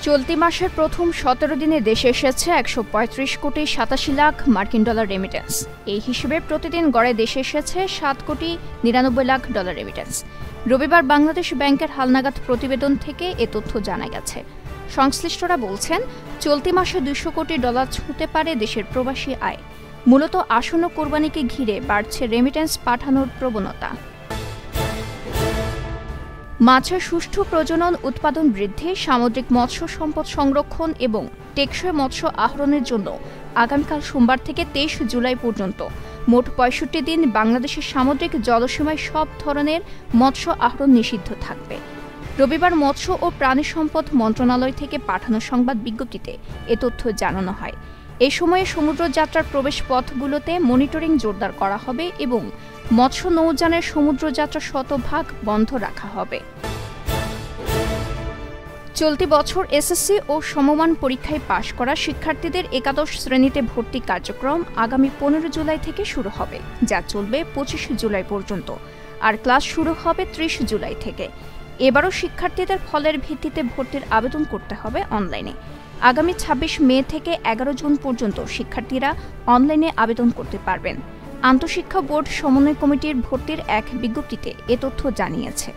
চলতি মাসের প্রথম ১৭ দিনে দেশে এসেছে ১৩৫ কোটি ৮৭ লাখ মার্কিন ডলার রেমিটেন্স। এই হিসেবে প্রতিদিন গড়ে দেশে এসেছে ৭ কোটি ৯৯ লাখ ডলার রেমিটেন্স। রবিবার বাংলাদেশ ব্যাংকের হালনাগাদ প্রতিবেদন থেকে এ তথ্য জানা গেছে। সংশ্লিষ্টরা বলছেন, চলতি মাসে ২০০ কোটি ডলার ছুঁতে পারে দেশের প্রবাসী আয়। মূলত আসন্ন কোরবানিকে ঘিরে বাড়ছে রেমিটেন্স পাঠানোর প্রবণতা। মাছের সুষ্ঠু প্রজনন, উৎপাদন বৃদ্ধি, সামুদ্রিক মৎস্য সম্পদ সংরক্ষণ এবং টেকসই মৎস্য আহরণের জন্য আগামীকাল সোমবার থেকে ২৩ জুলাই পর্যন্ত মোট ৬৫ দিন বাংলাদেশের সামুদ্রিক জলসীমায় সব ধরনের মৎস্য আহরণ নিষিদ্ধ থাকবে। রবিবার মৎস্য ও প্রাণী সম্পদ মন্ত্রণালয় থেকে পাঠানো সংবাদ বিজ্ঞপ্তিতে এ তথ্য জানানো হয়। এ সময়ে সমুদ্রযাত্রার প্রবেশ পথগুলোতে মনিটরিং জোরদার করা হবে এবং মৎস্য নৌযানের সমুদ্রযাত্রা শতভাগ বন্ধ রাখা হবে। চলতি বছর এসএসসি ও সমমান পরীক্ষায় পাশ করা শিক্ষার্থীদের একাদশ শ্রেণীতে ভর্তি কার্যক্রম আগামী ১৫ জুলাই থেকে শুরু হবে, যা চলবে ২৫ জুলাই পর্যন্ত। আর ক্লাস শুরু হবে ৩০ জুলাই থেকে। এবারও শিক্ষার্থীদের ফলের ভিত্তিতে ভর্তির আবেদন করতে হবে অনলাইনে। আগামী ২৬ মে থেকে ১১ জুন পর্যন্ত শিক্ষার্থীরা অনলাইনে আবেদন করতে পারবেন। আন্তঃশিক্ষা বোর্ড সমন্বয় কমিটির ভর্তির এক বিজ্ঞপ্তিতে এ তথ্য জানিয়েছে।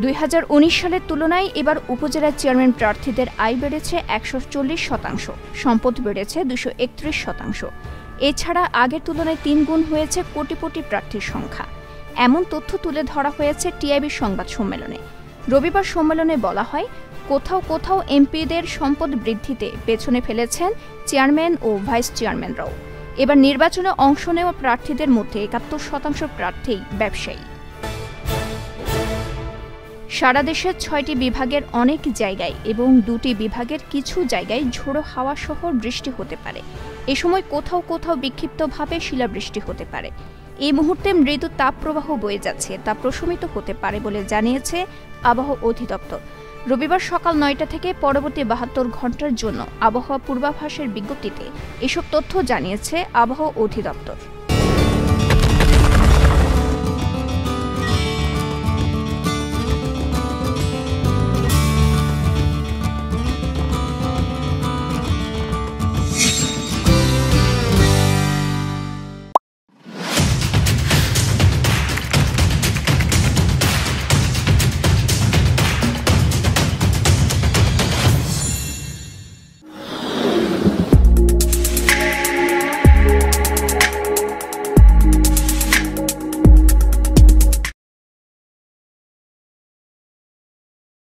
২০১৯ সালের তুলনায় এবার উপজেলা চেয়ারম্যান প্রার্থীদের আয় বেড়েছে ১৪০%, সম্পদ বেড়েছে ২৩১%। এছাড়া আগের তুলনায় ৩ গুণ হয়েছে কোটিপতি প্রার্থীর সংখ্যা। এমন তথ্য তুলে ধরা হয়েছে টিআইবির সংবাদ সম্মেলনে। রবিবার সম্মেলনে বলা হয়, কোথাও কোথাও এমপিদের সম্পদ বৃদ্ধিতে পেছনে ফেলেছেন চেয়ারম্যান ও ভাইস চেয়ারম্যানরাও। এবার নির্বাচনে অংশ নেওয়া প্রার্থীদের মধ্যে ৭১% প্রার্থী ব্যবসায়ী। সারা দেশের ৬টি বিভাগের অনেক জায়গায় এবং ২টি বিভাগের কিছু জায়গায় ঝোড়ো হাওয়া সহ বৃষ্টি হতে পারে। এ সময় কোথাও কোথাও বিক্ষিপ্তভাবে শিলাবৃষ্টি হতে পারে। এই মুহূর্তে মৃদু তাপপ্রবাহ বয়ে যাচ্ছে, তা প্রশমিত হতে পারে বলে জানিয়েছে আবহাওয়া অধিদপ্তর। রবিবার সকাল ৯টা থেকে পরবর্তী ৭২ ঘণ্টার জন্য আবহাওয়া পূর্বাভাসের বিজ্ঞপ্তিতে এসব তথ্য জানিয়েছে আবহাওয়া অধিদপ্তর।